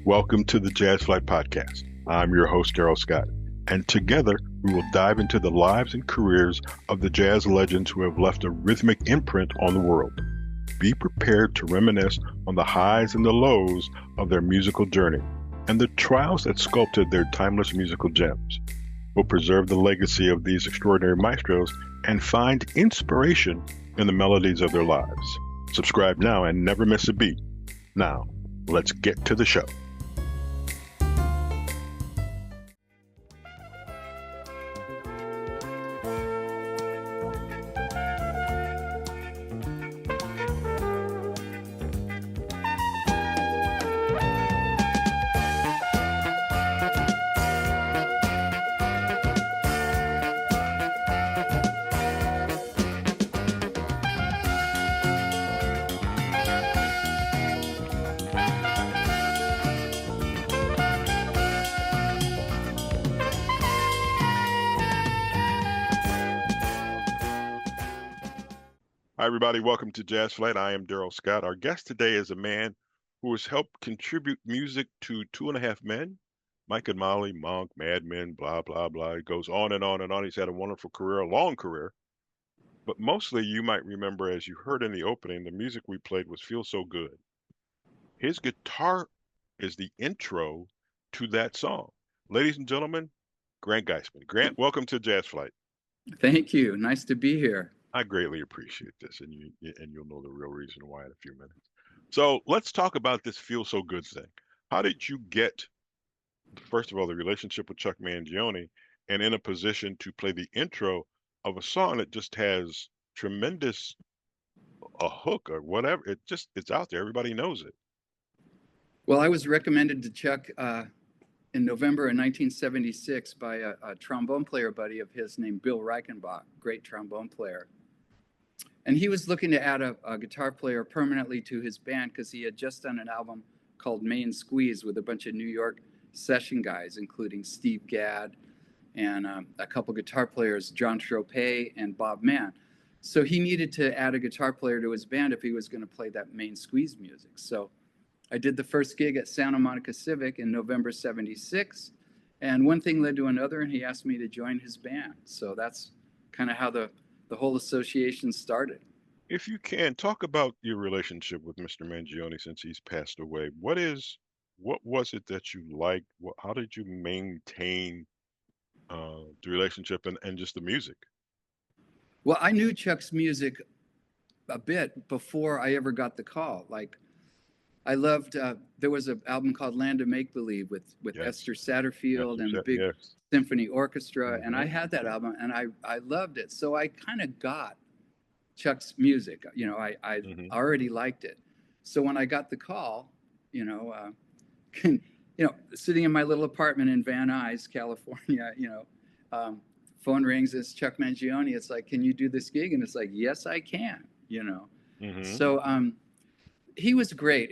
Welcome to the Jazz Flyte Podcast. I'm your host, Darrell Scott, and together we will dive into the lives and careers of the jazz legends who have left a rhythmic imprint on the world. Be prepared to reminisce on the highs and the lows of their musical journey and the trials that sculpted their timeless musical gems. We'll preserve the legacy of these extraordinary maestros and find inspiration in the melodies of their lives. Subscribe now and never miss a beat. Now, let's get to the show. Hi, everybody. Welcome to Jazz Flyte. I am Darrell Scott. Our guest today is a man who has helped contribute music to Two and a Half Men, Mike and Molly, Monk, Mad Men, blah, blah, blah. It goes on and on and on. He's had a wonderful career, a long career. But mostly you might remember, as you heard in the opening, the music we played was Feel So Good. His guitar is the intro to that song. Ladies and gentlemen, Grant Geissman. Grant, welcome to Jazz Flyte. Thank you. Nice to be here. I greatly appreciate this, and you'll know the real reason why in a few minutes. So let's talk about this Feel So Good thing. How did you get, first of all, the relationship with Chuck Mangione and in a position to play the intro of a song that just has tremendous a hook or whatever? It's out there. Everybody knows it. Well, I was recommended to Chuck in November of 1976 by a trombone player buddy of his named Bill Reichenbach, great trombone player. And he was looking to add a guitar player permanently to his band because he had just done an album called Main Squeeze with a bunch of New York session guys, including Steve Gadd and a couple guitar players, John Tropez and Bob Mann. So he needed to add a guitar player to his band if he was going to play that Main Squeeze music. So I did the first gig at Santa Monica Civic in November 76. And one thing led to another, and he asked me to join his band. So that's kind of how the whole association started. If you can, talk about your relationship with Mr. Mangione since he's passed away. What was it that you liked? How did you maintain the relationship and just the music? Well, I knew Chuck's music a bit before I ever got the call. Like, I loved, there was an album called Land of Make Believe with Yes. Esther Satterfield and the big Yes. symphony orchestra. Mhm. And I had that album and I loved it. So I kind of got Chuck's music. You know, I Mhm. already liked it. So when I got the call, sitting in my little apartment in Van Nuys, California, phone rings, it's Chuck Mangione. It's like, can you do this gig? And it's like, yes, I can, Mhm. So he was great.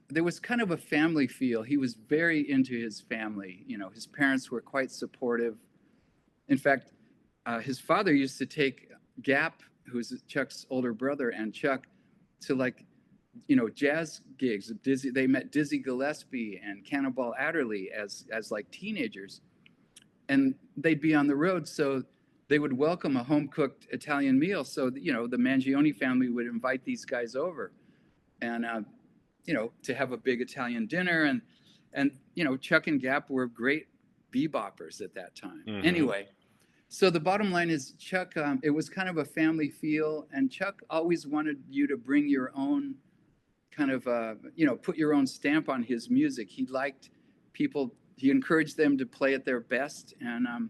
There was kind of a family feel. He was very into his family. His parents were quite supportive. In fact, his father used to take Gap, who's Chuck's older brother, and Chuck to jazz gigs. They met Dizzy Gillespie and Cannonball Adderley as like teenagers, and they'd be on the road. So they would welcome a home-cooked Italian meal. So the Mangione family would invite these guys over, and to have a big Italian dinner. And Chuck and Gap were great beboppers at that time. Mhm. Anyway, so the bottom line is Chuck, it was kind of a family feel, and Chuck always wanted you to bring your own kind of, put your own stamp on his music. He liked people, he encouraged them to play at their best, and it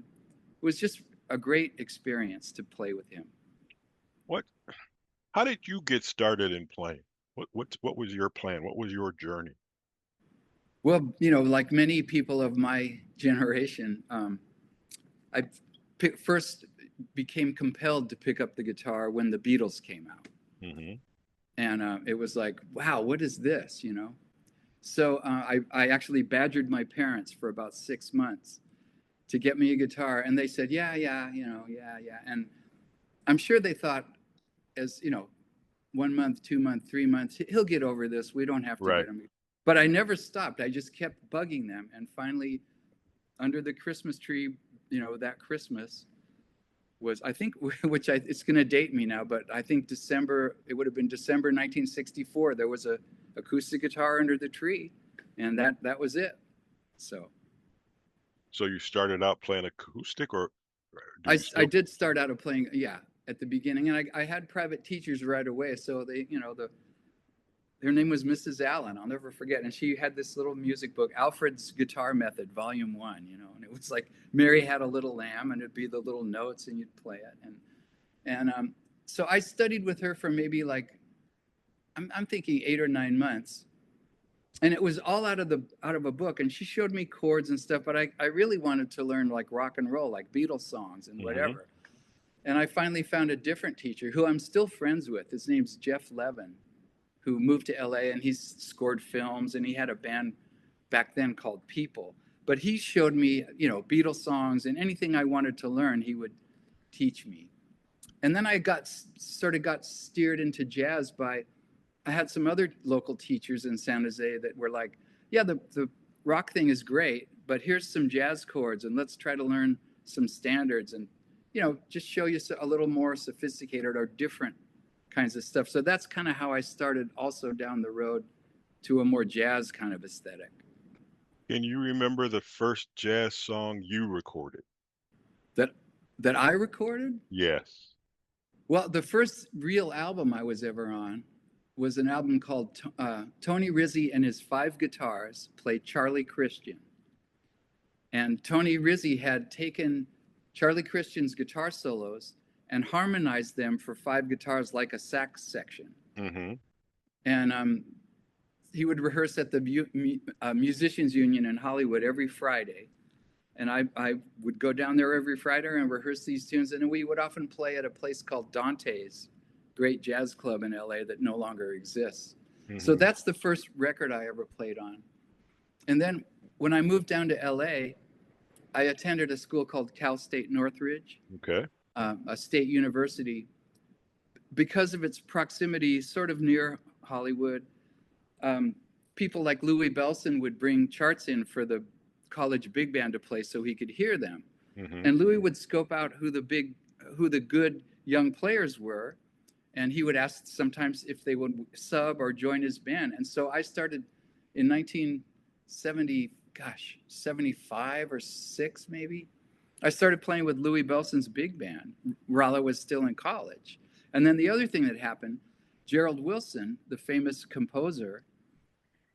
was just a great experience to play with him. How did you get started in playing? What was your plan? What was your journey? Well, like many people of my generation, I first became compelled to pick up the guitar when the Beatles came out. Mhm. And it was like, wow, what is this, So I actually badgered my parents for about 6 months to get me a guitar. And they said, yeah. And I'm sure they thought, as 1 month, 2 months, 3 months, he'll get over this. We don't have to Right. get him. But I never stopped. I just kept bugging them. And finally, under the Christmas tree, that Christmas was, I think, it's going to date me now, but I think it would have been December 1964. There was a acoustic guitar under the tree, and that was it. So you started out playing acoustic, or do I you still? did start out playing, yeah, at the beginning, and I had private teachers right away. So they, her name was Mrs. Allen. I'll never forget. And she had this little music book, Alfred's Guitar Method, Volume 1, and it was like Mary Had a Little Lamb, and it'd be the little notes, and you'd play it. And so I studied with her for maybe like, I'm thinking 8 or 9 months. And it was all out of a book. And she showed me chords and stuff, but I really wanted to learn like rock and roll, like Beatles songs and whatever. And I finally found a different teacher who I'm still friends with. His name's Jeff Levin, who moved to LA, and he's scored films, and he had a band back then called People. But he showed me, Beatles songs, and anything I wanted to learn, he would teach me. And then I got steered into jazz by, I had some other local teachers in San Jose that were like, yeah, the rock thing is great, but here's some jazz chords, and let's try to learn some standards and, just show you a little more sophisticated or different kinds of stuff. So that's kind of how I started also down the road to a more jazz kind of aesthetic. Can you remember the first jazz song you recorded? That I recorded? Yes. Well, the first real album I was ever on was an album called Tony Rizzi and His Five Guitars Played Charlie Christian. And Tony Rizzi had taken Charlie Christian's guitar solos and harmonized them for 5 guitars like a sax section. And he would rehearse at the Musicians Union in Hollywood every Friday. And I would go down there every Friday and rehearse these tunes. And we would often play at a place called Dante's, great jazz club in LA that no longer exists. So that's the first record I ever played on. And then when I moved down to LA, I attended a school called Cal State Northridge. Okay. A state university. Because of its proximity sort of near Hollywood, people like Louis Bellson would bring charts in for the college big band to play so he could hear them. And Louis would scope out who the good young players were, and he would ask sometimes if they would sub or join his band. And so I started in 75 or 6 maybe. I started playing with Louis Bellson's big band while I was still in college. And then the other thing that happened, Gerald Wilson, the famous composer,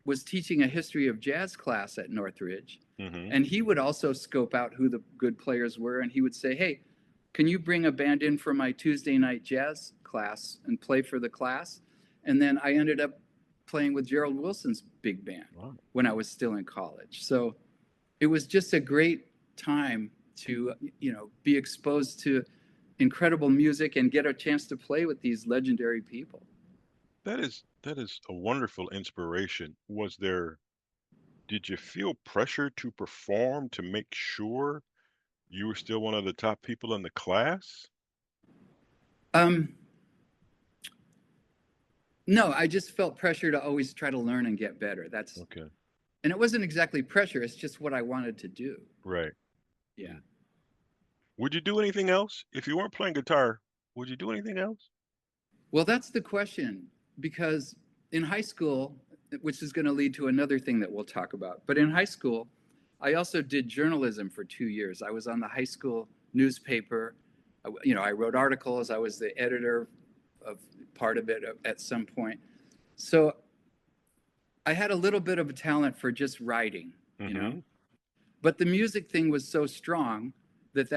was teaching a history of jazz class at Northridge. And he would also scope out who the good players were. And he would say, hey, can you bring a band in for my Tuesday night jazz class and play for the class? And then I ended up playing with Gerald Wilson's big band when I was still in college. So it was just a great time to, be exposed to incredible music and get a chance to play with these legendary people. That is a wonderful inspiration. Did you feel pressure to perform to make sure you were still one of the top people in the class? No, I just felt pressure to always try to learn and get better. That's okay. And it wasn't exactly pressure. It's just what I wanted to do. Right. Yeah. Would you do anything else? If you weren't playing guitar, would you do anything else? Well, that's the question, because in high school, which is going to lead to another thing that we'll talk about, but in high school, I also did journalism for 2 years. I was on the high school newspaper. I wrote articles. I was the editor of part of it at some point. So I had a little bit of a talent for just writing, but the music thing was so strong that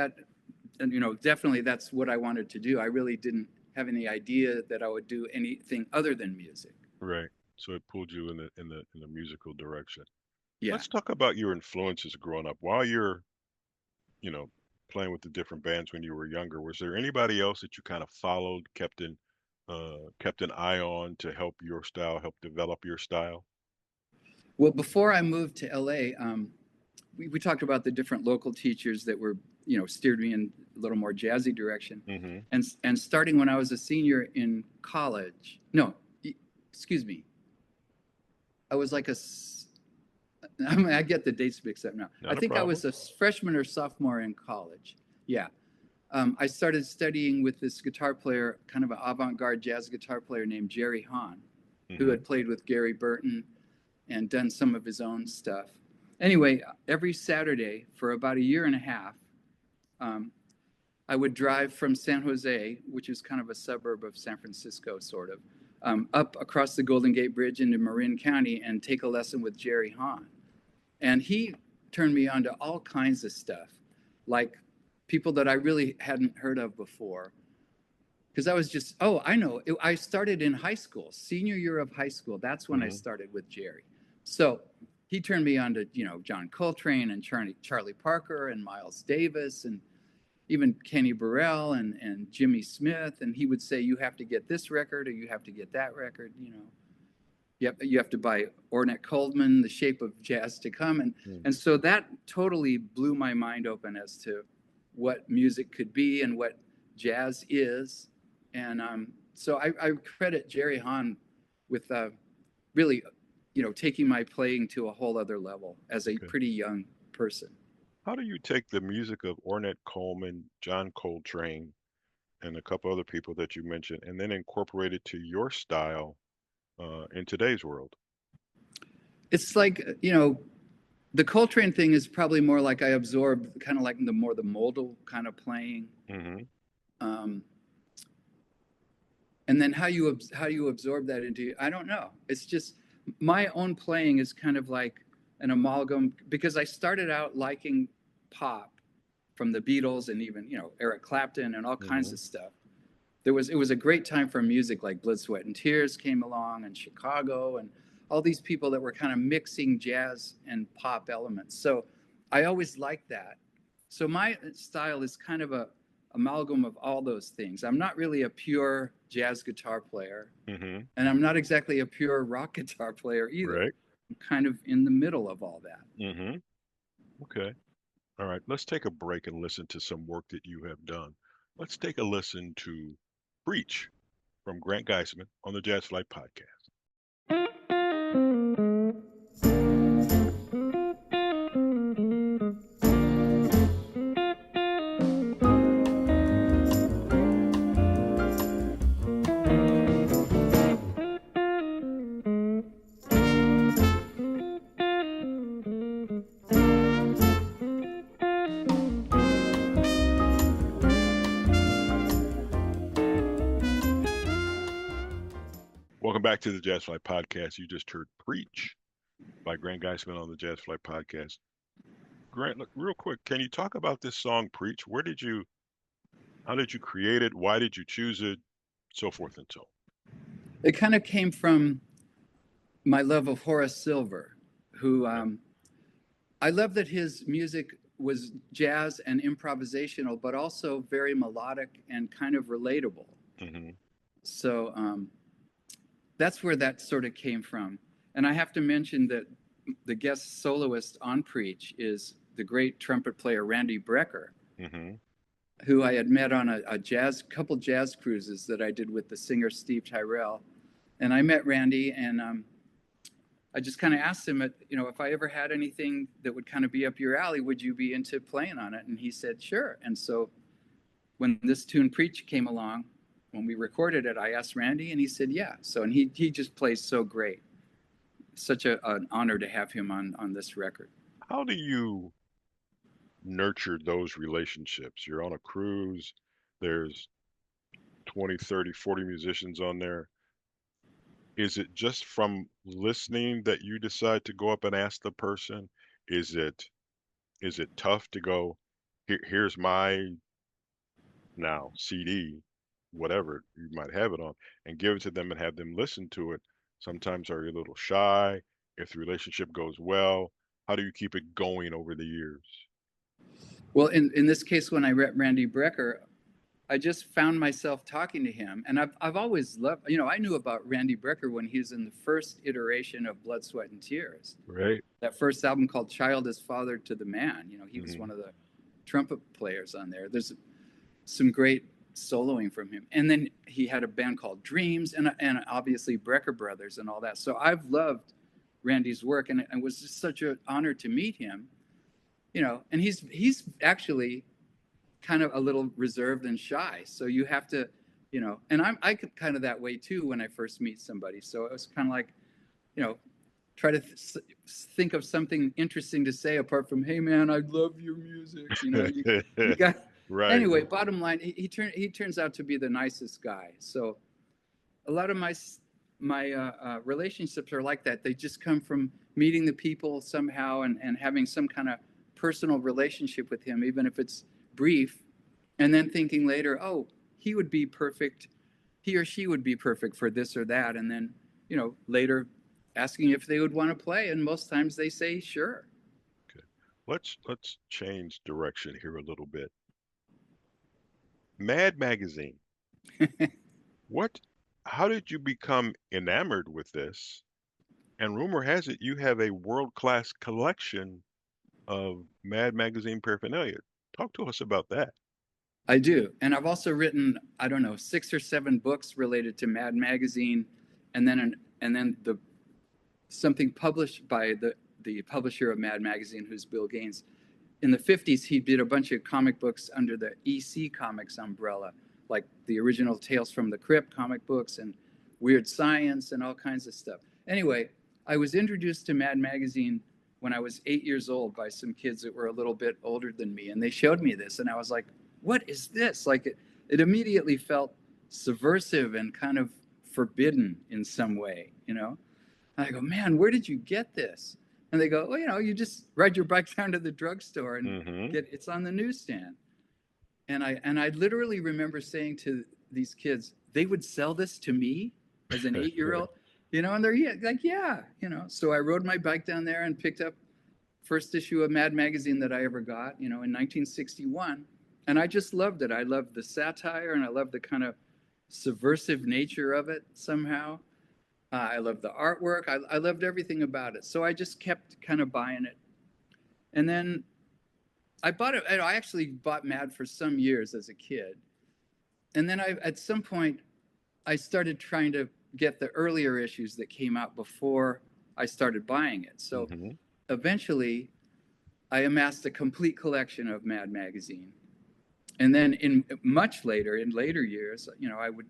definitely that's what I wanted to do. I really didn't have any idea that I would do anything other than music. Right. So it pulled you in the musical direction. Yeah. Let's talk about your influences growing up. While you're, playing with the different bands when you were younger, was there anybody else that you kind of followed, kept an eye on to help develop your style? Well, before I moved to LA, we talked about the different local teachers that were, steered me in a little more jazzy direction. And starting when I was a senior in college, no, excuse me. I was like I mean, I get the dates mixed up now. Not I think I was a freshman or sophomore in college. Yeah. I started studying with this guitar player, kind of an avant-garde jazz guitar player named Jerry Hahn, who had played with Gary Burton and done some of his own stuff. Anyway, every Saturday for about a year and a half, I would drive from San Jose, which is kind of a suburb of San Francisco, sort of, up across the Golden Gate Bridge into Marin County and take a lesson with Jerry Hahn. And he turned me on to all kinds of stuff, like people that I really hadn't heard of before. Because I was just, I know. I started in high school, senior year of high school. That's when I started with Jerry. So he turned me on to, John Coltrane and Charlie Parker and Miles Davis and even Kenny Burrell and Jimmy Smith. And he would say, you have to get this record or you have to get that record, You have to buy Ornette Coleman, The Shape of Jazz to Come. And so that totally blew my mind open as to what music could be and what jazz is. And so I credit Jerry Hahn with really, taking my playing to a whole other level as a pretty young person. How do you take the music of Ornette Coleman, John Coltrane, and a couple other people that you mentioned, and then incorporate it to your style in today's world? It's like, the Coltrane thing is probably more like I absorbed kind of like the modal kind of playing. And then how you absorb that into, I don't know. It's just my own playing is kind of like an amalgam, because I started out liking pop from the Beatles and even, Eric Clapton and all kinds of stuff. It was a great time for music, like Blood, Sweat and Tears came along, and Chicago, and all these people that were kind of mixing jazz and pop elements. So I always liked that. So my style is kind of a amalgam of all those things. I'm not really a pure jazz guitar player, and I'm not exactly a pure rock guitar player either. Right. I'm kind of in the middle of all that. Okay. All right. Let's take a break and listen to some work that you have done. Let's take a listen to Preach from Grant Geissman on the Jazz Flyte Podcast. Welcome back to the Jazz Flyte Podcast. You just heard Preach by Grant Geissman on the Jazz Flyte Podcast. Grant, look, real quick, can you talk about this song, Preach? How did you create it? Why did you choose it? So forth and so on. It kind of came from my love of Horace Silver, who I love that his music was jazz and improvisational, but also very melodic and kind of relatable. So that's where that sort of came from. And I have to mention that the guest soloist on Preach is the great trumpet player Randy Brecker, who I had met on a couple jazz cruises that I did with the singer Steve Tyrell. And I met Randy, and I just kind of asked him, if I ever had anything that would kind of be up your alley, would you be into playing on it? And he said, sure. And so when this tune Preach came along, when we recorded it, I asked Randy, and he said, yeah. So, and he just plays so great. Such an honor to have him on this record. How do you nurture those relationships? You're on a cruise, there's 20, 30, 40 musicians on there. Is it just from listening that you decide to go up and ask the person? Is it tough to go, here's my now CD, whatever you might have it on, and give it to them and have them listen to it? Sometimes are you a little shy? If the relationship goes well, how do you keep it going over the years? Well, in this case, when I met Randy Brecker, I just found myself talking to him. And I've always loved, I knew about Randy Brecker when he was in the first iteration of Blood, Sweat and Tears. Right. That first album called Child is Father to the Man. He was one of the trumpet players on there. There's some great soloing from him. And then he had a band called Dreams and obviously Brecker Brothers and all that. So I've loved Randy's work, and it was just such an honor to meet him. You know, and he's actually kind of a little reserved and shy. So you have to, you know, and I could kind of that way too when I first meet somebody. So it was kind of like, you know, try to think of something interesting to say apart from, "Hey man, I love your music." You know, you got right. Anyway, bottom line, he turns out to be the nicest guy. So a lot of my relationships are like that. They just come from meeting the people somehow and having some kind of personal relationship with him, even if it's brief, and then thinking later, oh, he would be perfect, he or she would be perfect for this or that, and then, you know, later asking if they would want to play, and most times they say sure. Okay. Let's change direction here a little bit. Mad Magazine. How did you become enamored with this? And rumor has it you have a world-class collection of Mad Magazine paraphernalia. Talk to us about that. I do, and I've also written, I don't know, 6 or 7 books related to Mad Magazine, and then the something published by the publisher of Mad Magazine, who's Bill Gaines. In the 50s, he did a bunch of comic books under the EC Comics umbrella, like the original Tales from the Crypt comic books and Weird Science and all kinds of stuff. Anyway, I was introduced to Mad Magazine when I was 8 years old by some kids that were a little bit older than me, and they showed me this, and I was like, what is this? Like, it immediately felt subversive and kind of forbidden in some way, you know? And I go, man, where did you get this? And they go, well, you know, you just ride your bike down to the drugstore and it's on the newsstand. And I literally remember saying to these kids, they would sell this to me as an 8-year-old, you know, and they're like, yeah, you know. So I rode my bike down there and picked up first issue of Mad Magazine that I ever got, you know, in 1961. And I just loved it. I loved the satire, and I loved the kind of subversive nature of it somehow. I loved the artwork. I loved everything about it. So I just kept kind of buying it. And then I bought it. I actually bought Mad for some years as a kid. And then at some point, I started trying to get the earlier issues that came out before I started buying it. So eventually, I amassed a complete collection of Mad Magazine. And then in later years, you know, I would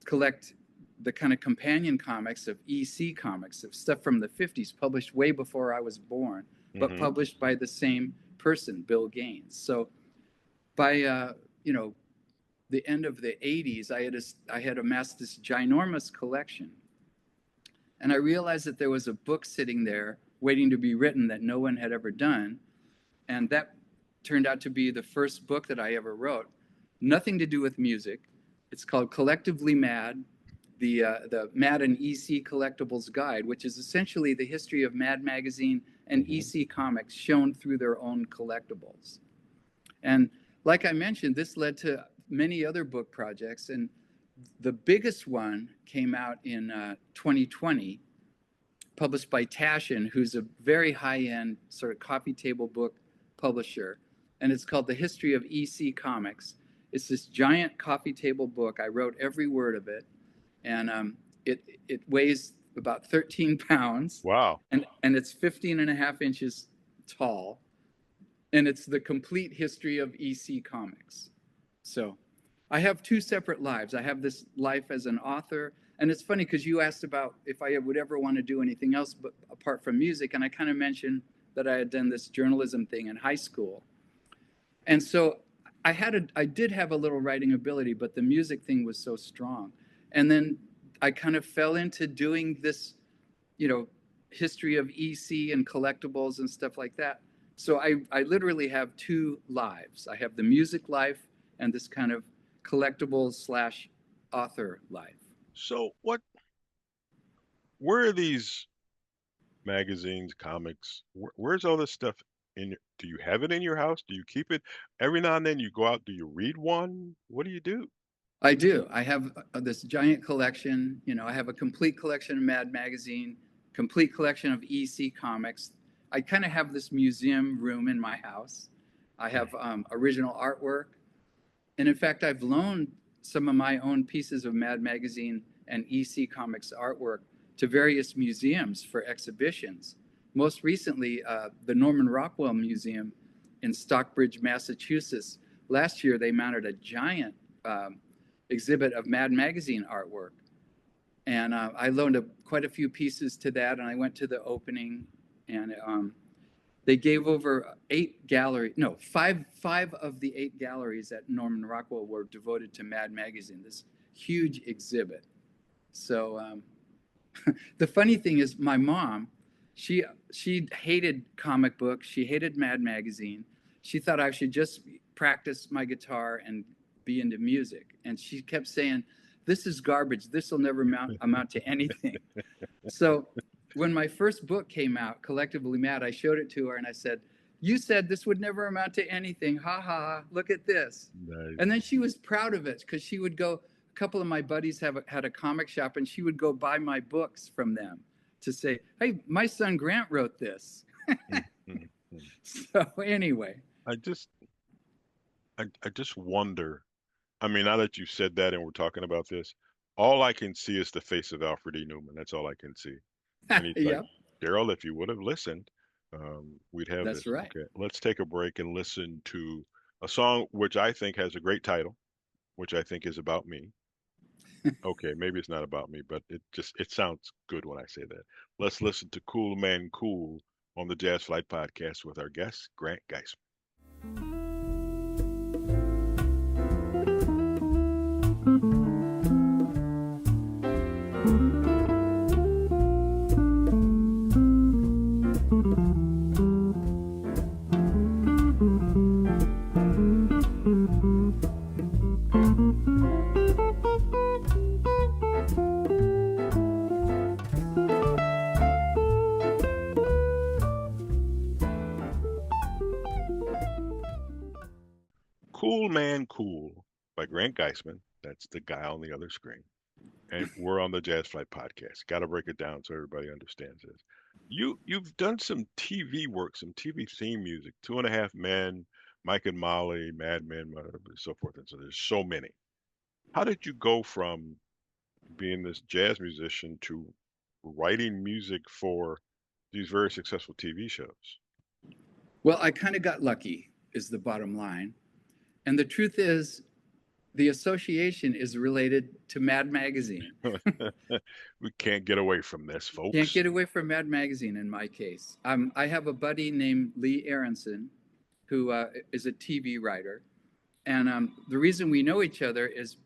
collect the kind of companion comics of EC Comics, of stuff from the 50s, published way before I was born, but published by the same person, Bill Gaines. So by, you know, the end of the 80s, I had amassed this ginormous collection. And I realized that there was a book sitting there waiting to be written that no one had ever done. And that turned out to be the first book that I ever wrote. Nothing to do with music. It's called Collectively Mad, the Mad and EC Collectibles Guide, which is essentially the history of Mad Magazine and EC Comics shown through their own collectibles. And like I mentioned, this led to many other book projects. And the biggest one came out in 2020, published by Taschen, who's a very high-end sort of coffee table book publisher. And it's called The History of EC Comics. It's this giant coffee table book. I wrote every word of it. And it weighs about 13 pounds. Wow. And it's 15 and a half inches tall. And it's the complete history of EC Comics. So I have 2 separate lives. I have this life as an author. And it's funny because you asked about if I would ever want to do anything else but apart from music. And I kind of mentioned that I had done this journalism thing in high school. And so I did have a little writing ability, but the music thing was so strong. And then I kind of fell into doing this, you know, history of EC and collectibles and stuff like that. So I literally have 2 lives. I have the music life and this kind of collectibles/author life. So where are these magazines, comics? Where's all this stuff do you have it in your house? Do you keep it? Every now and then you go out, do you read one? What do you do? I do. I have this giant collection. You know, I have a complete collection of Mad Magazine, complete collection of EC Comics. I kind of have this museum room in my house. I have original artwork. And in fact, I've loaned some of my own pieces of Mad Magazine and EC Comics artwork to various museums for exhibitions. Most recently, the Norman Rockwell Museum in Stockbridge, Massachusetts. Last year, they mounted a giant exhibit of Mad Magazine artwork. And I loaned quite a few pieces to that, and I went to the opening, and they gave over five of the 8 galleries at Norman Rockwell were devoted to Mad Magazine, this huge exhibit. So the funny thing is, my mom, she hated comic books. She hated Mad Magazine. She thought I should just practice my guitar and be into music. And she kept saying, "This is garbage. This will never amount to anything." So when my first book came out, Collectively Mad, I showed it to her and I said, "You said this would never amount to anything. Ha ha, look at this." Nice. And then she was proud of it because she would go, a couple of my buddies had a comic shop, and she would go buy my books from them to say, "Hey, my son Grant wrote this." So anyway. I just wonder, I mean, now that you said that and we're talking about this, all I can see is the face of Alfred E. Newman. That's all I can see. And he's Yeah, like, Darrell, if you would have listened, we'd have that's this. right. Okay, let's take a break and listen to a song which I think has a great title, which I think is about me. Okay, maybe it's not about me, but it sounds good when I say that. Let's listen to Cool Man Cool on the Jazz Flyte Podcast with our guest, Grant Geissman. Cool Man Cool by Grant Geissman. That's the guy on the other screen. And we're on the Jazz Flyte Podcast. Got to break it down so everybody understands this. You've done some TV work, some TV theme music, Two and a Half Men, Mike and Molly, Mad Men, so forth and so. There's so many. How did you go from being this jazz musician to writing music for these very successful TV shows? Well, I kind of got lucky, is the bottom line. And the truth is, the association is related to Mad Magazine. We can't get away from this, folks. Can't get away from Mad Magazine in my case. I have a buddy named Lee Aronson, who is a TV writer. And the reason we know each other is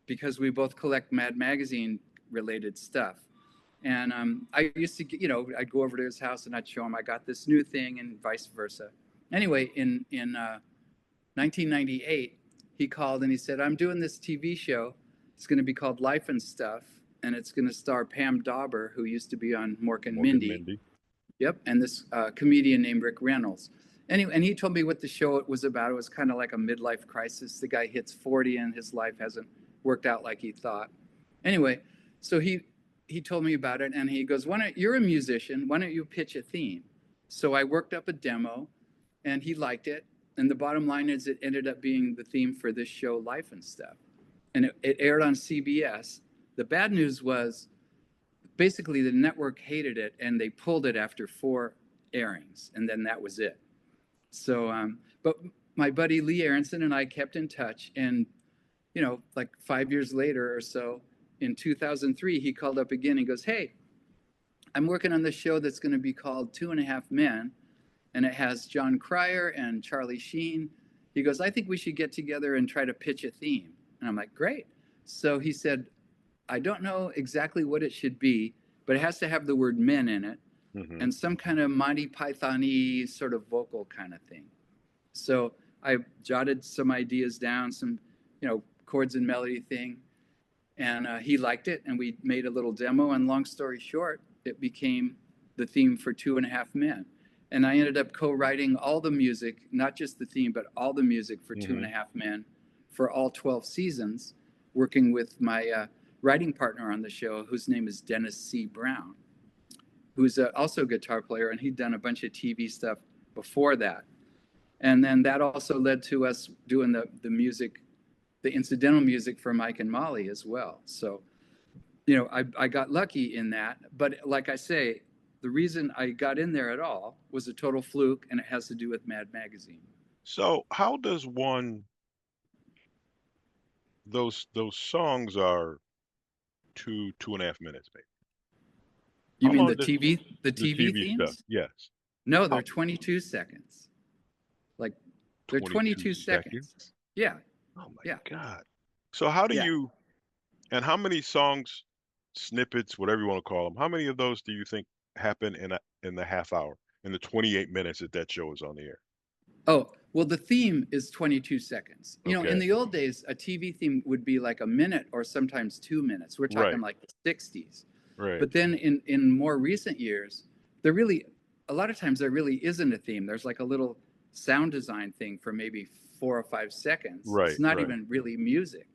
because we both collect Mad Magazine related stuff. And I used to, I'd go over to his house and I'd show him I got this new thing and vice versa. Anyway, in 1998, he called and he said, "I'm doing this TV show. It's going to be called Life and Stuff, and it's going to star Pam Dauber, who used to be on Mork and Mindy. Yep, and this comedian named Rick Reynolds." Anyway, and he told me what the show was about. It was kind of like a midlife crisis. The guy hits 40 and his life hasn't worked out like he thought. Anyway, so he told me about it, and he goes, "You're a musician. Why don't you pitch a theme?" So I worked up a demo, and he liked it. And the bottom line is it ended up being the theme for this show, Life and Stuff. And it aired on CBS. The bad news was basically the network hated it, and they pulled it after 4 airings, and then that was it. So, but my buddy Lee Aronson and I kept in touch, and, like 5 years later or so, in 2003, he called up again and goes, "Hey, I'm working on this show that's going to be called Two and a Half Men. And it has John Cryer and Charlie Sheen." He goes, "I think we should get together and try to pitch a theme." And I'm like, "Great." So he said, "I don't know exactly what it should be, but it has to have the word men in it, and some kind of Monty Python-y sort of vocal kind of thing." So I jotted some ideas down, some, chords and melody thing. And he liked it, and we made a little demo. And long story short, it became the theme for Two and a Half Men. And I ended up co-writing all the music, not just the theme, but all the music for Two and a Half Men for all 12 seasons, working with my writing partner on the show, whose name is Dennis C. Brown, who's also a guitar player, and he'd done a bunch of TV stuff before that. And then that also led to us doing the music, the incidental music for Mike and Molly as well. So I got lucky in that. But like I say, the reason I got in there at all was a total fluke, and it has to do with Mad Magazine. So how does one those songs are 2.5 minutes, maybe. You How mean long the does the TV TV stuff? themes? Yes. No, they're How 22 seconds. Like they're 22 22 seconds. seconds? Yeah, Oh my yeah, God. So how do yeah. you and how many songs, snippets, whatever you want to call them, how many of those do you think happen in the half hour, in the 28 minutes that show is on the air? Oh, well, the theme is 22 seconds. In Okay. the old days, a TV theme would be like a minute or sometimes 2 minutes. We're talking Right. like the 60s. Right. But then in more recent years, a lot of times there really isn't a theme. There's like a little sound design thing for maybe 4 or 5 seconds. Right. It's not Right. even really music.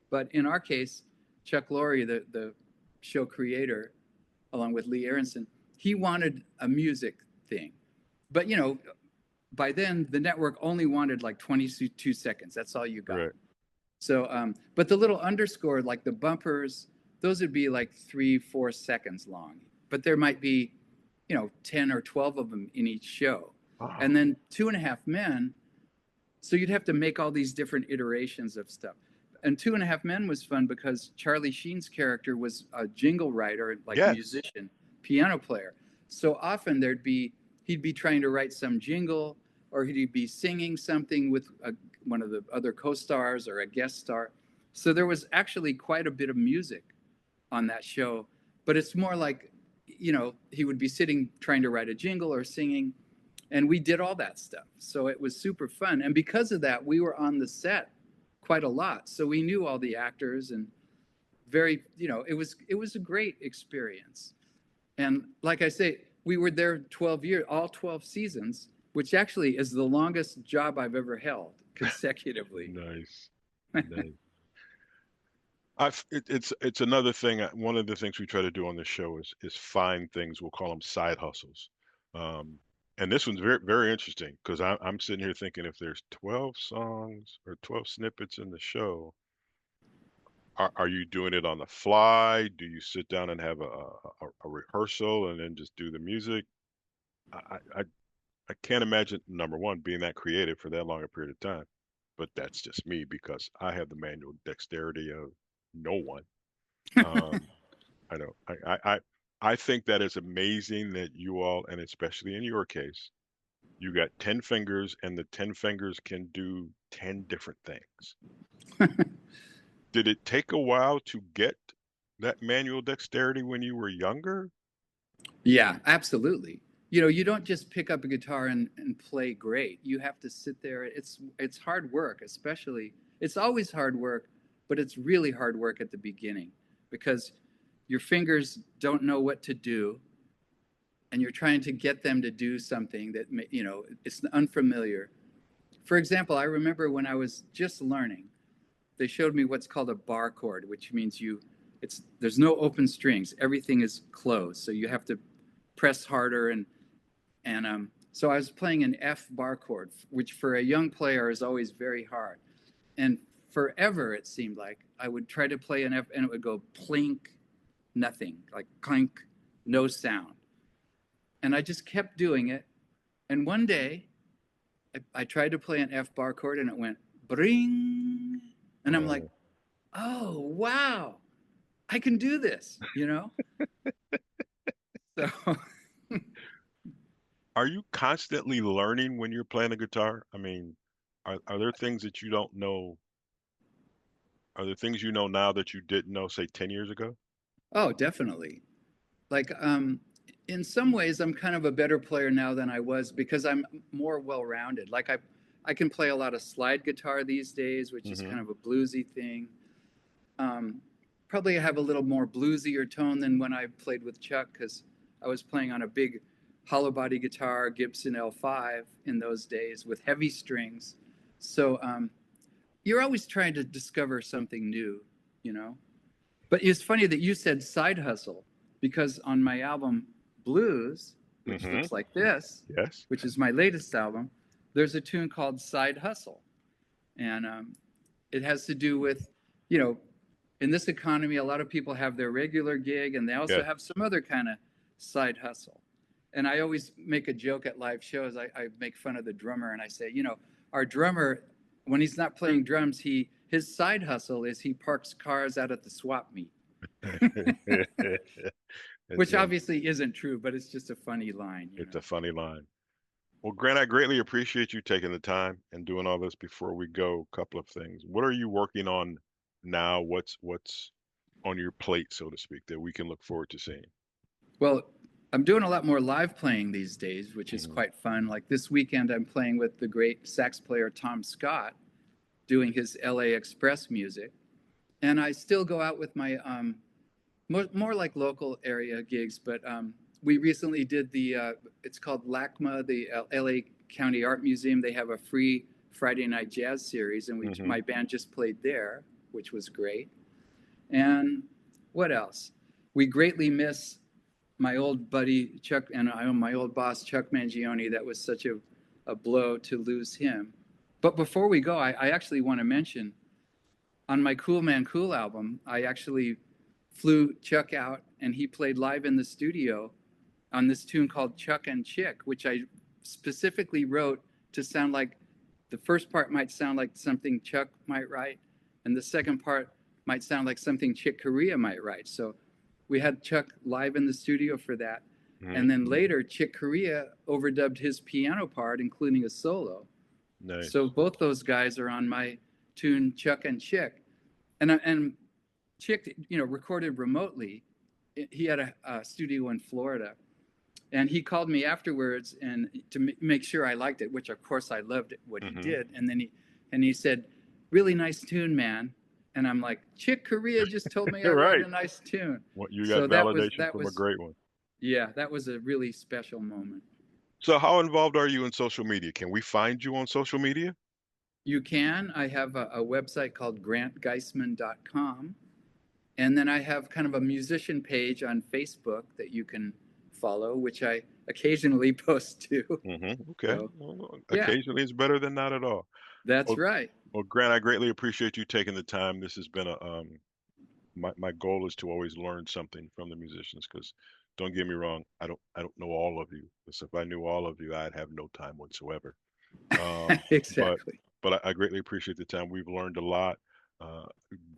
But in our case, Chuck Lorre, the show creator, along with Lee Aronson, he wanted a music thing. But by then the network only wanted like 22 seconds. That's all you got. Right. So, but the little underscore, like the bumpers, those would be like 3-4 seconds long. But there might be, 10 or 12 of them in each show. Wow. And then Two and a Half Men. So you'd have to make all these different iterations of stuff. And Two and a Half Men was fun because Charlie Sheen's character was a jingle writer, like Yes. musician, piano player. So often he'd be trying to write some jingle, or he'd be singing something with one of the other co-stars or a guest star. So there was actually quite a bit of music on that show, but it's more like, he would be sitting trying to write a jingle or singing, and we did all that stuff. So it was super fun. And because of that, we were on the set quite a lot. So we knew all the actors, and it was a great experience. And like I say, we were there 12 years, all 12 seasons, which actually is the longest job I've ever held consecutively. Nice. Nice. It's another thing. One of the things we try to do on this show is find things. We'll call them side hustles. And this one's very very interesting because I'm sitting here thinking if there's 12 songs or 12 snippets in the show, are you doing it on the fly? Do you sit down and have a rehearsal and then just do the music? I can't imagine, number one, being that creative for that long a period of time. But that's just me because I have the manual dexterity of no one. Um, I know. I think that is amazing that you all, and especially in your case, you got 10 fingers and the 10 fingers can do 10 different things. Did it take a while to get that manual dexterity when you were younger? Yeah, absolutely. You don't just pick up a guitar and play great. You have to sit there. It's hard work, especially. It's always hard work, but it's really hard work at the beginning because your fingers don't know what to do, and you're trying to get them to do something that it's unfamiliar. For example, I remember when I was just learning, they showed me what's called a bar chord, which means there's no open strings. Everything is closed, so you have to press harder and so I was playing an F bar chord, which for a young player is always very hard. And forever it seemed like I would try to play an F and it would go plink, nothing, like clink, no sound. And I just kept doing it. And one day I tried to play an F bar chord and it went bring. And I'm like, oh, wow, I can do this, So Are you constantly learning when you're playing a guitar? I mean, are there things that you don't know? Are there things you know now that you didn't know, say, 10 years ago? Oh, definitely. Like, in some ways, I'm kind of a better player now than I was because I'm more well-rounded. Like, I can play a lot of slide guitar these days, which is kind of a bluesy thing. Probably have a little more bluesier tone than when I played with Chuck because I was playing on a big hollow body guitar, Gibson L5 in those days with heavy strings. So you're always trying to discover something new, But it's funny that you said side hustle because on my album Blues, which looks like this, Yes. which is my latest album, there's a tune called Side Hustle. And it has to do with, in this economy, a lot of people have their regular gig and they also have some other kind of side hustle. And I always make a joke at live shows. I make fun of the drummer and I say, you know, our drummer, when he's not playing drums, his side hustle is he parks cars out at the swap meet. Which obviously isn't true, but it's just a funny line. It's a funny line. Well, Grant, I greatly appreciate you taking the time and doing all this. Before we go, a couple of things. What are you working on now? What's on your plate, so to speak, that we can look forward to seeing? Well, I'm doing a lot more live playing these days, which is quite fun. Like this weekend, I'm playing with the great sax player Tom Scott, doing his LA Express music. And I still go out with my more like local area gigs, but we recently did it's called LACMA, the LA County Art Museum. They have a free Friday night jazz series, and my band just played there, which was great. And what else? We greatly miss my old buddy Chuck and my old boss Chuck Mangione. That was such a blow to lose him. But before we go, I actually want to mention on my Cool Man Cool album, I actually flew Chuck out and he played live in the studio on this tune called Chuck and Chick, which I specifically wrote to sound like the first part might sound like something Chuck might write, and the second part might sound like something Chick Corea might write. So we had Chuck live in the studio for that. And then later, Chick Corea overdubbed his piano part, including a solo. Nice. So both those guys are on my tune Chuck and Chick. And Chick, you know, recorded remotely. He had a studio in Florida. And he called me afterwards and to make sure I liked it, which of course I loved what he did. And then he said, "Really nice tune, man." And I'm like, Chick Corea just told me I wrote a nice tune. Well, you got validation from a great one. Yeah, that was a really special moment. So how involved are you in social media? Can we find you on social media? You can. I have a website called grantgeissman.com. And then I have kind of a musician page on Facebook that you can follow, which I occasionally post to. Okay. So, well, occasionally is better than not at all. That's right. Well, Grant, I greatly appreciate you taking the time. This has been my goal is to always learn something from the musicians, because don't get me wrong, I don't know all of you. So if I knew all of you, I'd have no time whatsoever. Exactly. But I greatly appreciate the time. We've learned a lot.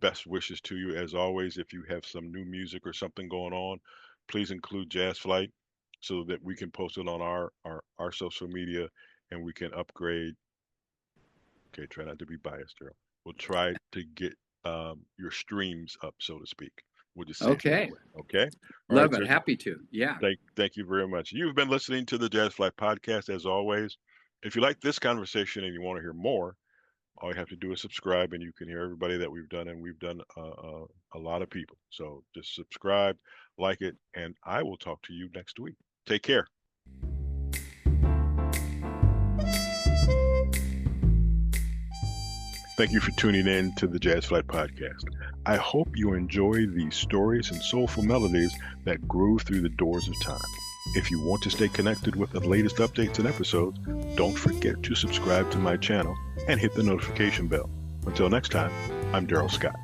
Best wishes to you as always. If you have some new music or something going on, please include Jazz Flyte so that we can post it on our social media and we can upgrade. Okay, try not to be biased, Darrell. We'll try to get your streams up, so to speak. We'll just say okay. Okay. Love it. Happy to. Yeah. Thank you very much. You've been listening to the Jazz Flyte Podcast as always. If you like this conversation and you want to hear more, all you have to do is subscribe, and you can hear everybody that we've done, and we've done a lot of people. So just subscribe, like it, and I will talk to you next week. Take care. Thank you for tuning in to the Jazz Flyte Podcast. I hope you enjoy these stories and soulful melodies that grew through the doors of time. If you want to stay connected with the latest updates and episodes, don't forget to subscribe to my channel and hit the notification bell. Until next time, I'm Darrell Scott.